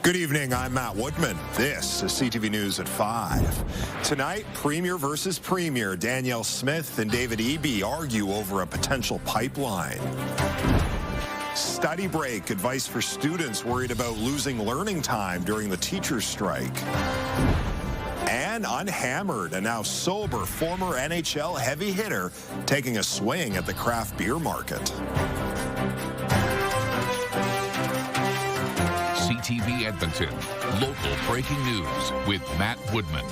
Good evening, I'm Matt Woodman. This is CTV News at 5. Tonight, Premier versus Premier. Danielle Smith and David Eby argue over a potential pipeline. Study break, advice for students worried about losing learning time during the teachers' strike. And unhammered, a now sober former NHL heavy hitter taking a swing at the craft beer market. CTV Edmonton, local breaking news with Matt Woodman.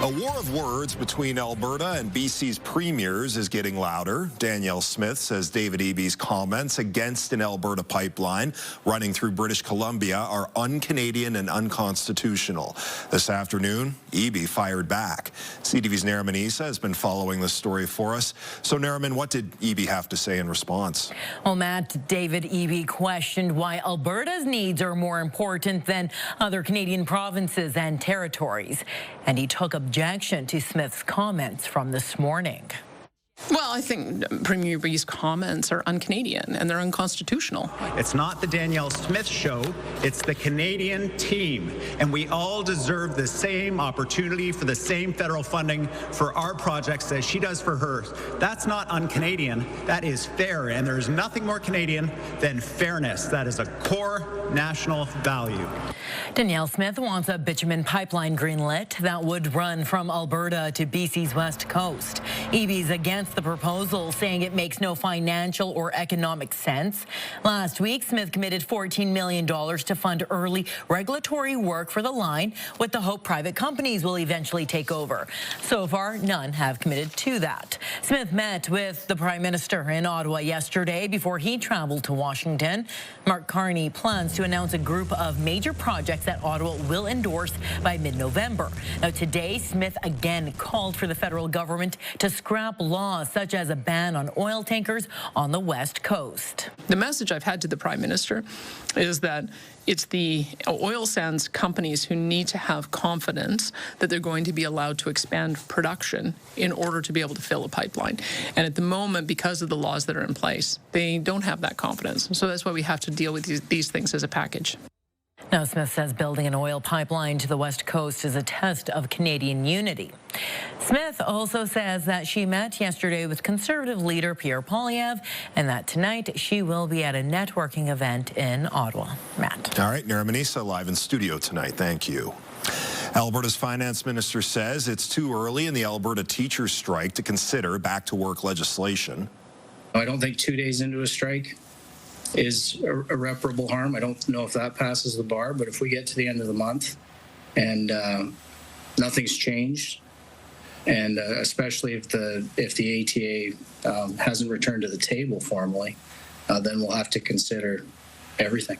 A war of words between Alberta and BC's premiers is getting louder. Danielle Smith says David Eby's comments against an Alberta pipeline running through British Columbia are un-Canadian and unconstitutional. This afternoon, Eby fired back. CTV's Nariman Issa has been following this story for us. So, Nariman, what did Eby have to say in response? Well, Matt, David Eby questioned why Alberta's needs are more important than other Canadian provinces and territories. And he took objection to Smith's comments from this morning. Well, I think Premier Eby's comments are un-Canadian and they're unconstitutional. It's not the Danielle Smith show, it's the Canadian team. And we all deserve the same opportunity for the same federal funding for our projects as she does for hers. That's not un-Canadian, that is fair. And there's nothing more Canadian than fairness. That is a core national value. Danielle Smith wants a bitumen pipeline greenlit that would run from Alberta to BC's west coast. Eby's against the proposal, saying it makes no financial or economic sense. Last week, Smith committed $14 million to fund early regulatory work for the line, with the hope private companies will eventually take over. So far, none have committed to that. Smith met with the Prime Minister in Ottawa yesterday before he traveled to Washington. Mark Carney plans to announce a group of major projects that Ottawa will endorse by mid-November. Now, today, Smith again called for the federal government to scrap laws such as a ban on oil tankers on the west coast. The message I've had to the Prime Minister is that it's the oil sands companies who need to have confidence that they're going to be allowed to expand production in order to be able to fill a pipeline. And at the moment, because of the laws that are in place, they don't have that confidence. So that's why we have to deal with these things as a package. Now, Smith says building an oil pipeline to the west coast is a test of Canadian unity. Smith also says that she met yesterday with Conservative leader Pierre Poilievre and that tonight she will be at a networking event in Ottawa. Matt. All right, Nariman Issa live in studio tonight. Thank you. Alberta's finance minister says it's too early in the Alberta teachers' strike to consider back-to-work legislation. I don't think 2 days into a strike is irreparable harm. I don't know if that passes the bar, but if we get to the end of the month and nothing's changed, and especially if the ATA hasn't returned to the table formally, then we'll have to consider everything.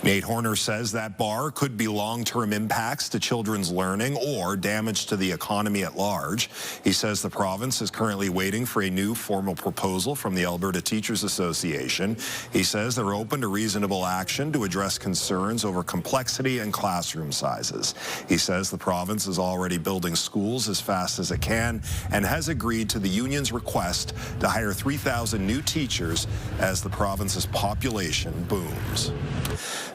Nate Horner says that bar could be long-term impacts to children's learning or damage to the economy at large. He says the province is currently waiting for a new formal proposal from the Alberta Teachers Association. He says they're open to reasonable action to address concerns over complexity and classroom sizes. He says the province is already building schools as fast as it can and has agreed to the union's request to hire 3,000 new teachers as the province's population booms.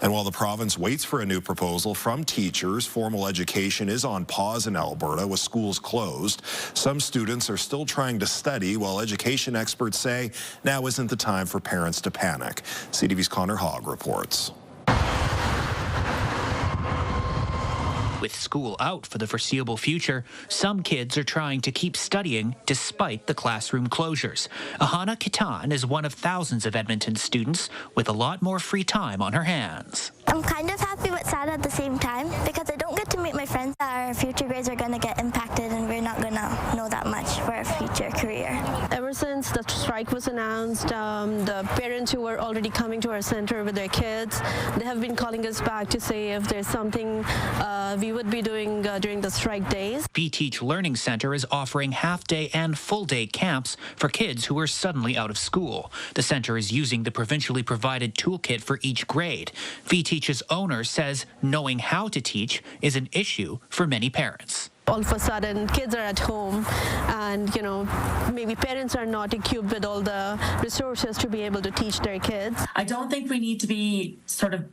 And while the province waits for a new proposal from teachers, formal education is on pause in Alberta with schools closed. Some students are still trying to study, while education experts say now isn't the time for parents to panic. CTV's Connor Hogg reports. With school out for the foreseeable future, some kids are trying to keep studying despite the classroom closures. Ahana Kitan is one of thousands of Edmonton students with a lot more free time on her hands. I'm kind of happy but sad at the same time because I don't get to meet my friends. Our future grades are going to get impacted and we're not going to know that much for our future career. Ever since the strike was announced, the parents who were already coming to our center with their kids, they have been calling us back to say if there's something we would be doing during the strike days. VTeach Learning Center is offering half-day and full-day camps for kids who are suddenly out of school. The center is using the provincially provided toolkit for each grade. VTeach's owner says knowing how to teach is an issue for many parents. All of a sudden, kids are at home and, maybe parents are not equipped with all the resources to be able to teach their kids. I don't think we need to be sort of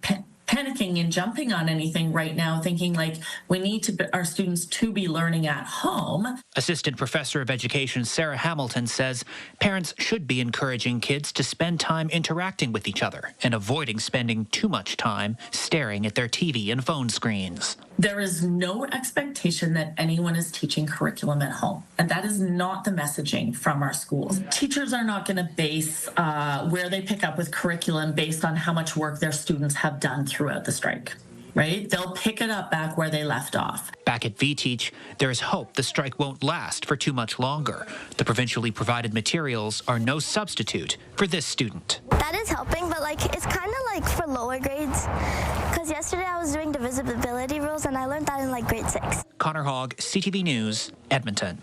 panicking and jumping on anything right now, thinking like we need our students to be learning at home. Assistant Professor of Education Sarah Hamilton says parents should be encouraging kids to spend time interacting with each other and avoiding spending too much time staring at their TV and phone screens. There is no expectation that anyone is teaching curriculum at home, and that is not the messaging from our schools. Teachers are not going to base where they pick up with curriculum based on how much work their students have done throughout the strike, right? They'll pick it up back where they left off. Back at VTeach, there is hope the strike won't last for too much longer. The provincially provided materials are no substitute for this student. That is helping, but it's kind of like for lower grades. Because yesterday I was doing divisibility rules and I learned that in grade 6. Connor Hogg, CTV News, Edmonton.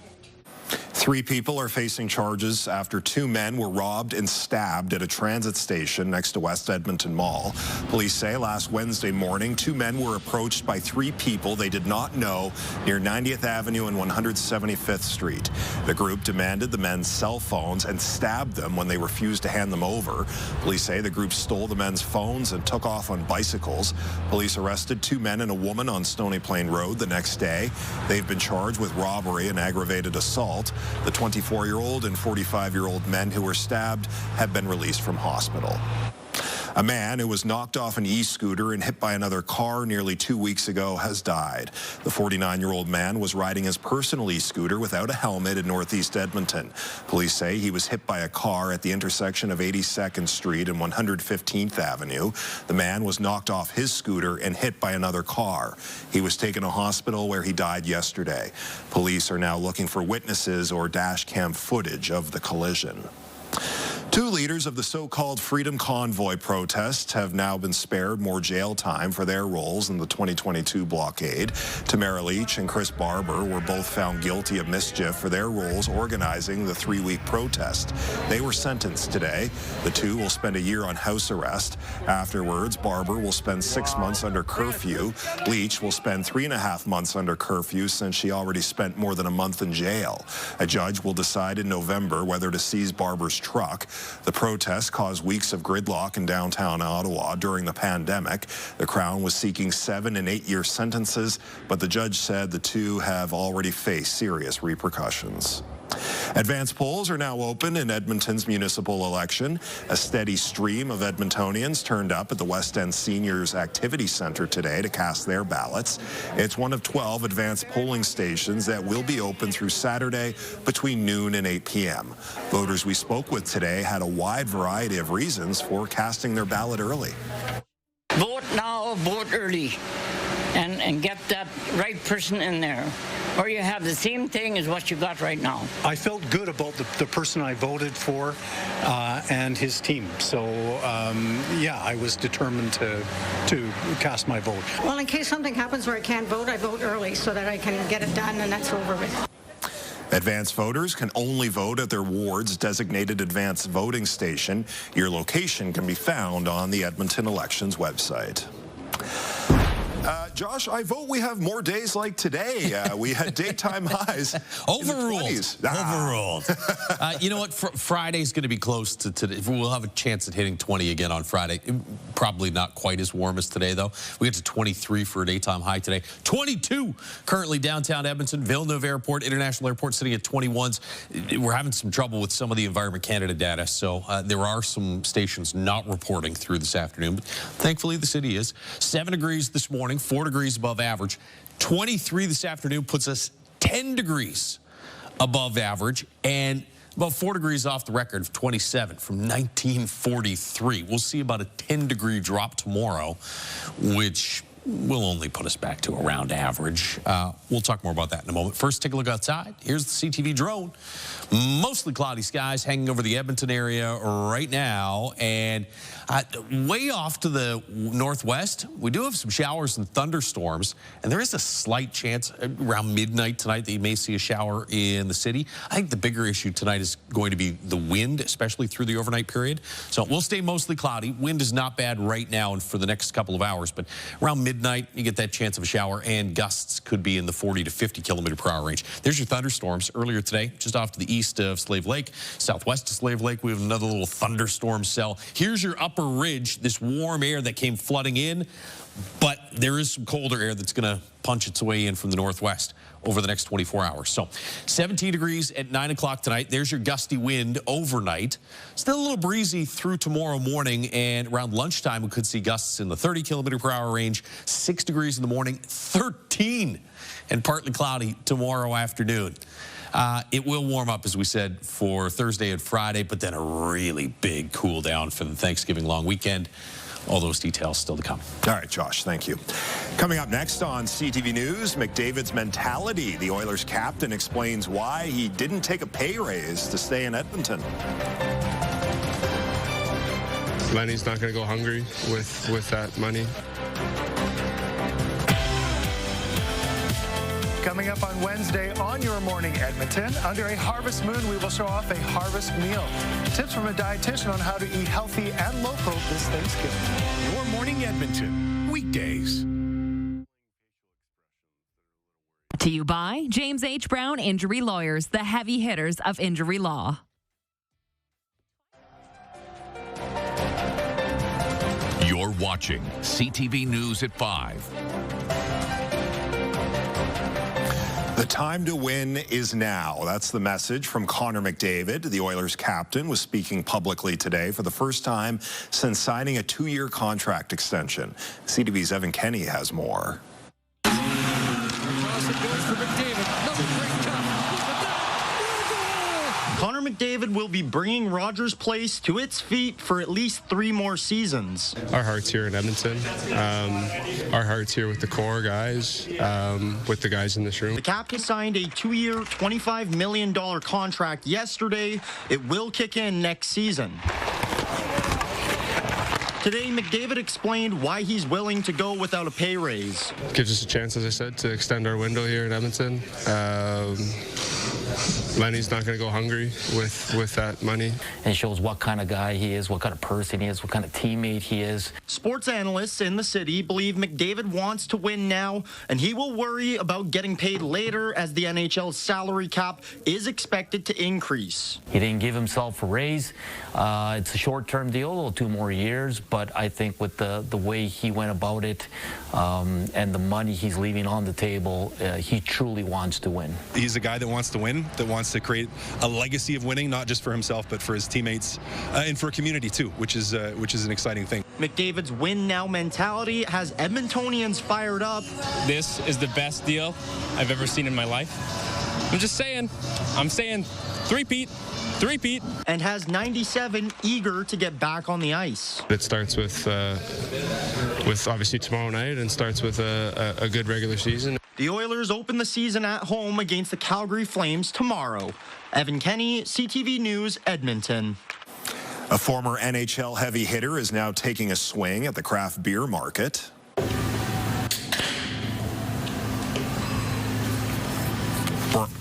3 people are facing charges after 2 men were robbed and stabbed at a transit station next to West Edmonton Mall. Police say last Wednesday morning, 2 men were approached by 3 people they did not know near 90th Avenue and 175th Street. The group demanded the men's cell phones and stabbed them when they refused to hand them over. Police say the group stole the men's phones and took off on bicycles. Police arrested 2 men and a woman on Stony Plain Road the next day. They've been charged with robbery and aggravated assault. The 24-year-old and 45-year-old men who were stabbed have been released from hospital. A man who was knocked off an e-scooter and hit by another car nearly 2 weeks ago has died. The 49-year-old man was riding his personal e-scooter without a helmet in northeast Edmonton. Police say he was hit by a car at the intersection of 82nd Street and 115th Avenue. The man was knocked off his scooter and hit by another car. He was taken to hospital where he died yesterday. Police are now looking for witnesses or dash cam footage of the collision. 2 leaders of the so-called Freedom Convoy protests have now been spared more jail time for their roles in the 2022 blockade. Tamara Leach and Chris Barber were both found guilty of mischief for their roles organizing the 3-week protest. They were sentenced today. The 2 will spend a year on house arrest. Afterwards, Barber will spend 6 months under curfew. Leach will spend 3.5 months under curfew since she already spent more than a month in jail. A judge will decide in November whether to seize Barber's truck. The protests caused weeks of gridlock in downtown Ottawa during the pandemic. The Crown was seeking 7- and 8-year sentences, but the judge said the 2 have already faced serious repercussions. Advance polls are now open in Edmonton's municipal election. A steady stream of Edmontonians turned up at the West End Seniors Activity Centre today to cast their ballots. It's one of 12 advance polling stations that will be open through Saturday between noon and 8 p.m. Voters we spoke with today had a wide variety of reasons for casting their ballot early. Vote now, vote early, and get that right person in there, or you have the same thing as what you got right now. I felt good about the person I voted for and his team. So, yeah, I was determined to cast my vote. Well, in case something happens where I can't vote, I vote early so that I can get it done and that's over with. Advance voters can only vote at their ward's designated advance voting station. Your location can be found on the Edmonton Elections website. Josh, I vote we have more days like today. We had daytime highs. Overruled. In the 20s. Overruled. You know what? Friday's going to be close to today. We'll have a chance at hitting 20 again on Friday. Probably not quite as warm as today, though. We get to 23 for a daytime high today. 22 currently downtown Edmonton. Villeneuve Airport, International Airport sitting at 21s. We're having some trouble with some of the Environment Canada data, so there are some stations not reporting through this afternoon. But thankfully, the city is. 7 degrees this morning, 4 degrees above average. 23 this afternoon puts us 10 degrees above average and about 4 degrees off the record of 27 from 1943. We'll see about a 10-degree drop tomorrow, which will only put us back to around average. We'll talk more about that in a moment. First, take a look outside. Here's the CTV drone. Mostly cloudy skies hanging over the Edmonton area right now. And way off to the northwest, we do have some showers and thunderstorms. And there is a slight chance around midnight tonight that you may see a shower in the city. I think the bigger issue tonight is going to be the wind, especially through the overnight period. So we'll stay mostly cloudy. Wind is not bad right now and for the next couple of hours. But around midnight, midnight, you get that chance of a shower, and gusts could be in the 40 to 50 kilometer per hour range. There's your thunderstorms earlier today, just off to the east of Slave Lake, southwest of Slave Lake. We have another little thunderstorm cell. Here's your upper ridge, this warm air that came flooding in, but there is some colder air that's going to punch its way in from the northwest over the next 24 hours. So 17 degrees at 9 o'clock tonight. There's your gusty wind overnight. Still a little breezy through tomorrow morning, and around lunchtime we could see gusts in the 30 kilometer per hour range. 6 degrees in the morning, 13 and partly cloudy tomorrow afternoon. It will warm up, as we said, for Thursday and Friday, but then a really big cool down for the Thanksgiving long weekend. All those details still to come. All right, Josh, thank you. Coming up next on CTV News, McDavid's mentality. The Oilers captain explains why he didn't take a pay raise to stay in Edmonton. Lenny's not going to go hungry with that money. Coming up on Wednesday on Your Morning Edmonton, under a harvest moon, we will show off a harvest meal. Tips from a dietitian on how to eat healthy and local this Thanksgiving. Your Morning Edmonton, weekdays. To you by James H. Brown Injury Lawyers, the heavy hitters of injury law. You're watching CTV News at 5. The time to win is now. That's the message from Connor McDavid. The Oilers captain was speaking publicly today for the first time since signing a 2-year contract extension. CTV's Evan Kenny has more. Connor McDavid will be bringing Rogers Place to its feet for at least 3 more seasons. Our heart's here in Edmonton. Our heart's here with the core guys, with the guys in this room. The captain signed a 2-year, $25 million contract yesterday. It will kick in next season. Today, McDavid explained why he's willing to go without a pay raise. Gives us a chance, as I said, to extend our window here in Edmonton. Lenny's not going to go hungry with that money. And shows what kind of guy he is, what kind of person he is, what kind of teammate he is. Sports analysts in the city believe McDavid wants to win now, and he will worry about getting paid later as the NHL's salary cap is expected to increase. He didn't give himself a raise. It's a short-term deal, 2 more years, but I think with the way he went about it and the money he's leaving on the table, he truly wants to win. He's a guy that wants to win, that wants to create a legacy of winning, not just for himself, but for his teammates and for a community too, which is an exciting thing. McDavid's win now mentality has Edmontonians fired up. This is the best deal I've ever seen in my life. I'm just saying. I'm saying three-peat. And has 97 eager to get back on the ice. It starts with obviously tomorrow night and starts with a good regular season. The Oilers open the season at home against the Calgary Flames tomorrow. Evan Kenny, CTV News, Edmonton. A former NHL heavy hitter is now taking a swing at the craft beer market.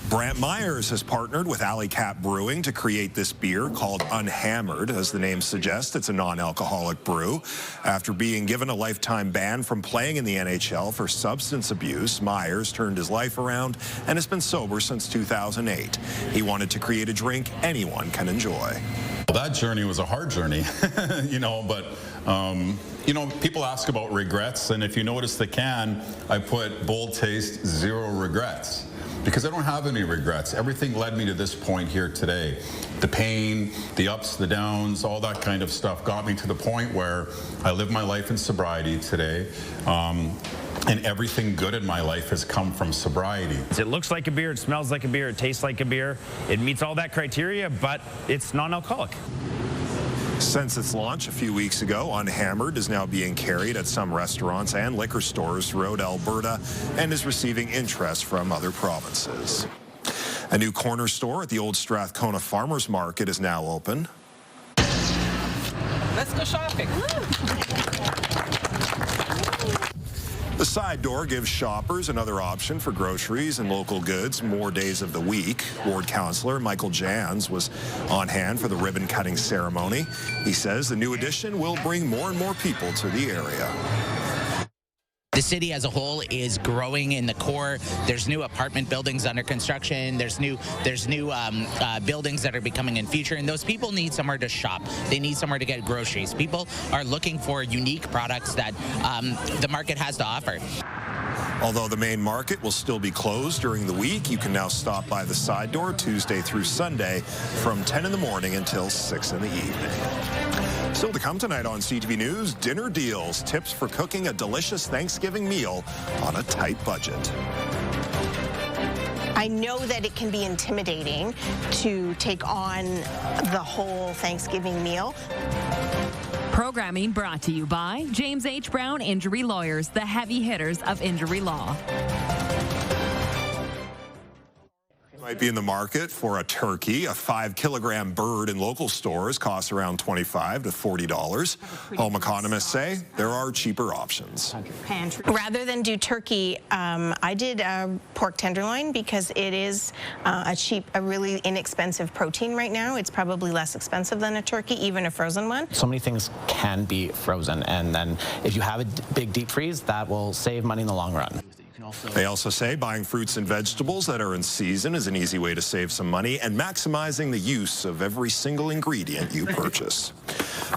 Brant Myers has partnered with Alley Cat Brewing to create this beer called Unhammered. As the name suggests, it's a non-alcoholic brew. After being given a lifetime ban from playing in the NHL for substance abuse, Myers turned his life around and has been sober since 2008. He wanted to create a drink anyone can enjoy. That journey was a hard journey, but people ask about regrets, and if you notice the can, I put bold taste, 0 regrets. Because I don't have any regrets. Everything led me to this point here today. The pain, the ups, the downs, all that kind of stuff got me to the point where I live my life in sobriety today. And everything good in my life has come from sobriety. It looks like a beer, it smells like a beer, it tastes like a beer. It meets all that criteria, but it's non-alcoholic. Since its launch a few weeks ago, Unhammered is now being carried at some restaurants and liquor stores throughout Alberta and is receiving interest from other provinces. A new corner store at the old Strathcona Farmers Market is now open. Let's go shopping. The side door gives shoppers another option for groceries and local goods more days of the week. Ward Councillor Michael Jans was on hand for the ribbon-cutting ceremony. He says the new addition will bring more and more people to the area. The city as a whole is growing in the core. There's new apartment buildings under construction. There's new buildings that are becoming in future, and those people need somewhere to shop. They need somewhere to get groceries. People are looking for unique products that the market has to offer. Although the main market will still be closed during the week, you can now stop by the side door Tuesday through Sunday from 10 in the morning until 6 in the evening. Still to come tonight on CTV News, dinner deals, tips for cooking a delicious Thanksgiving meal on a tight budget. I know that it can be intimidating to take on the whole Thanksgiving meal. Programming brought to you by James H. Brown Injury Lawyers, the heavy hitters of injury law. Might be in the market for a turkey. A 5-kilogram bird in local stores costs around $25 to $40. Home economists say there are cheaper options. Rather than do turkey, I did pork tenderloin because it is a really inexpensive protein right now. It's probably less expensive than a turkey, even a frozen one. So many things can be frozen, and then if you have a big deep freeze, that will save money in the long run. They also say buying fruits and vegetables that are in season is an easy way to save some money and maximizing the use of every single ingredient you purchase.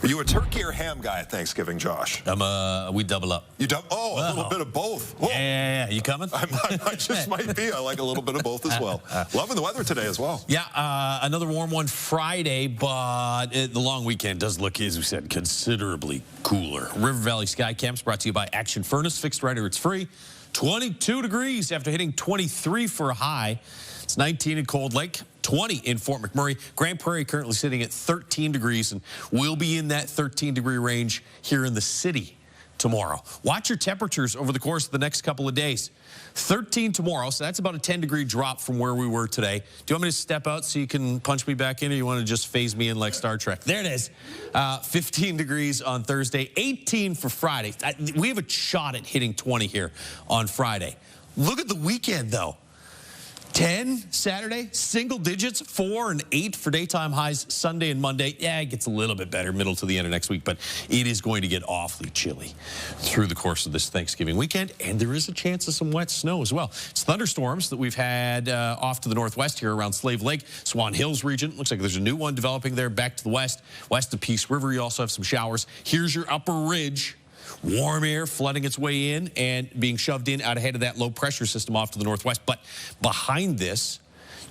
Are you a turkey or ham guy at Thanksgiving, Josh? We double up. You double? Oh, a little bit of both. Whoa. Yeah. You coming? I just might be. I like a little bit of both as well. Loving the weather today as well. Yeah, another warm one Friday, but the long weekend does look, as we said, considerably cooler. River Valley Sky Camps brought to you by Action Furnace. Fixed right or it's free. 22 degrees after hitting 23 for a high. It's 19 in Cold Lake, 20 in Fort McMurray. Grand Prairie currently sitting at 13 degrees, and we'll be in that 13-degree range here in the city tomorrow. Watch your temperatures over the course of the next couple of days. 13 tomorrow, so that's about a 10-degree drop from where we were today. Do you want me to step out so you can punch me back in, or you want to just phase me in like Star Trek? There it is. 15 degrees on Thursday, 18 for Friday. We have a shot at hitting 20 here on Friday. Look at the weekend, though. 10 Saturday, single digits, 4 and 8 for daytime highs Sunday and Monday. Yeah, it gets a little bit better middle to the end of next week, but it is going to get awfully chilly through the course of this Thanksgiving weekend, and there is a chance of some wet snow as well. It's thunderstorms that we've had off to the northwest here around Slave Lake, Swan Hills region. Looks like there's a new one developing there back to the west. West of Peace River, you also have some showers. Here's your upper ridge. Warm air flooding its way in and being shoved in out ahead of that low pressure system off to the northwest. But behind this,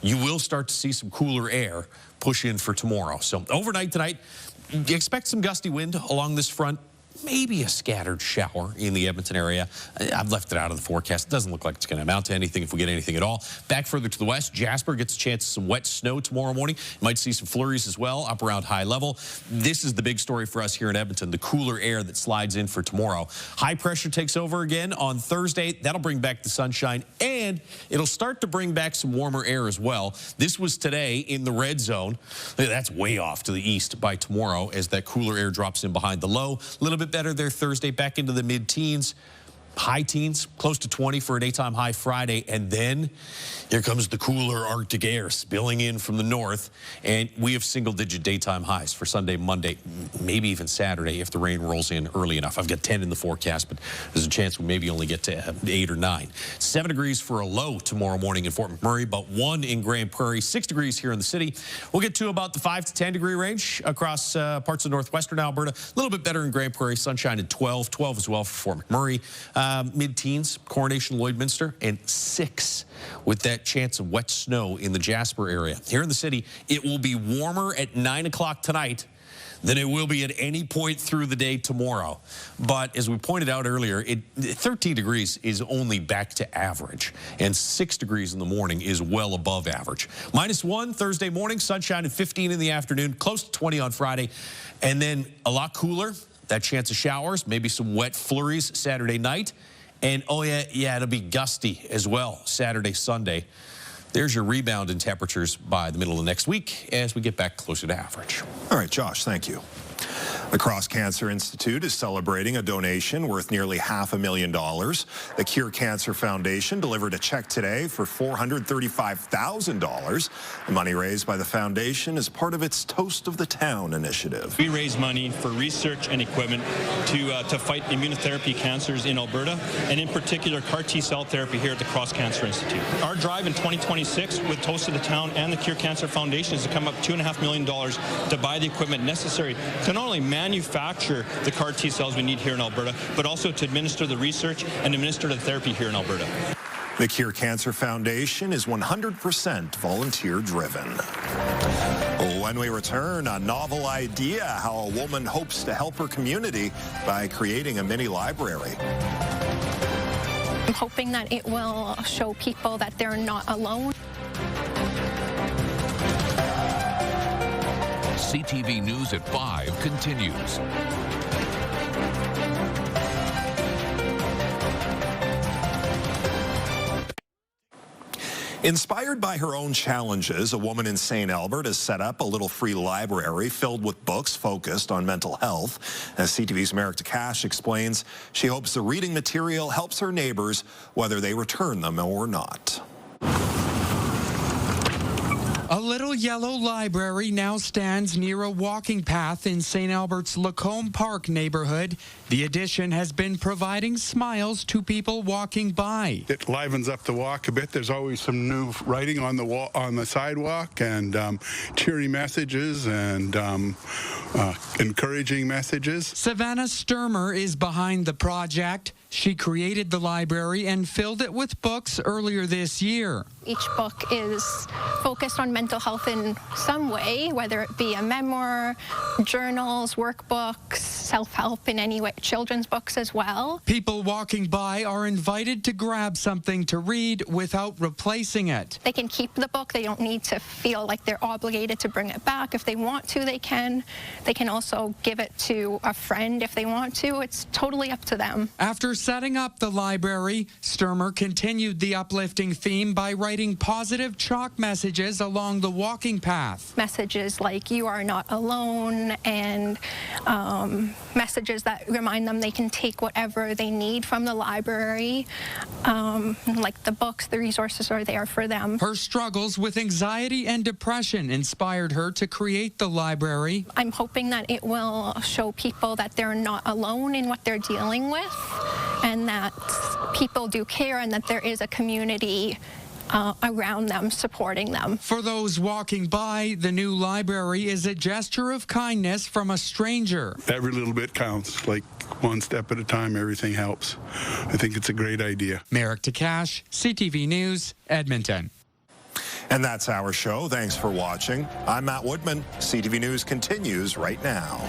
you will start to see some cooler air push in for tomorrow. So overnight tonight, you expect some gusty wind along this front. Maybe a scattered shower in the Edmonton area. I've left it out of the forecast. It doesn't look like it's going to amount to anything if we get anything at all. Back further to the west, Jasper gets a chance of some wet snow tomorrow morning. You might see some flurries as well up around high level. This is the big story for us here in Edmonton, the cooler air that slides in for tomorrow. High pressure takes over again on Thursday. That'll bring back the sunshine, and it'll start to bring back some warmer air as well. This was today in the red zone. That's way off to the east by tomorrow as that cooler air drops in behind the low. A little bit better there Thursday, back into the mid-teens, high teens, close to 20 for a daytime high Friday, and then here comes the cooler Arctic air spilling in from the north, and we have single-digit daytime highs for Sunday, Monday, maybe even Saturday if the rain rolls in early enough. I've got 10 in the forecast, but there's a chance we maybe only get to 8 or 9. 7 degrees for a low tomorrow morning in Fort McMurray, but 1 in Grand Prairie, 6 degrees here in the city. We'll get to about the 5 to 10 degree range across parts of northwestern Alberta. A little bit better in Grand Prairie, sunshine at 12 as well for Fort McMurray. Mid-teens, Coronation, Lloydminster, and 6 with that chance of wet snow in the Jasper area. Here in the city, it will be warmer at 9 o'clock tonight than it will be at any point through the day tomorrow. But as we pointed out earlier, 13 degrees is only back to average, and 6 degrees in the morning is well above average. -1 Thursday morning, sunshine at 15 in the afternoon, close to 20 on Friday, and then a lot cooler. That chance of showers, maybe some wet flurries Saturday night. And, oh, yeah, it'll be gusty as well Saturday, Sunday. There's your rebound in temperatures by the middle of next week as we get back closer to average. All right, Josh, thank you. The Cross Cancer Institute is celebrating a donation worth nearly $500,000. The Cure Cancer Foundation delivered a check today for $435,000. The money raised by the foundation is part of its Toast of the Town initiative. We raise money for research and equipment to fight immunotherapy cancers in Alberta, and in particular CAR T-cell therapy here at the Cross Cancer Institute. Our drive in 2026 with Toast of the Town and the Cure Cancer Foundation is to come up $2.5 million to buy the equipment necessary to not only manufacture the CAR T-cells we need here in Alberta, but also to administer the research and administer the therapy here in Alberta. The Cure Cancer Foundation is 100% volunteer-driven. When we return, a novel idea how a woman hopes to help her community by creating a mini library. I'm hoping that it will show people that they're not alone. CTV News at 5 continues. Inspired by her own challenges, a woman in St. Albert has set up a little free library filled with books focused on mental health. As CTV's Merrick DeCash explains, she hopes the reading material helps her neighbors, whether they return them or not. A little yellow library now stands near a walking path in St. Albert's Lacombe Park neighborhood. The addition has been providing smiles to people walking by. It livens up the walk a bit. There's always some new writing on the sidewalk, and cheery messages and encouraging messages. Savannah Sturmer is behind the project. She created the library and filled it with books earlier this year. Each book is focused on mental health in some way, whether it be a memoir, journals, workbooks, self-help in any way, children's books as well. People walking by are invited to grab something to read without replacing it. They can keep the book. They don't need to feel like they're obligated to bring it back. If they want to, they can. They can also give it to a friend if they want to. It's totally up to them. After setting up the library, Sturmer continued the uplifting theme by writing positive chalk messages along the walking path. Messages like "you are not alone," and messages that remind them they can take whatever they need from the library. Like the books, the resources are there for them. Her struggles with anxiety and depression inspired her to create the library. I'm hoping that it will show people that they're not alone in what they're dealing with, and that people do care, and that there is a community around them, supporting them. For those walking by, the new library is a gesture of kindness from a stranger. Every little bit counts. Like one step at a time, everything helps. I think it's a great idea. Merrick DeCash, CTV News, Edmonton. And that's our show. Thanks for watching. I'm Matt Woodman. CTV News continues right now.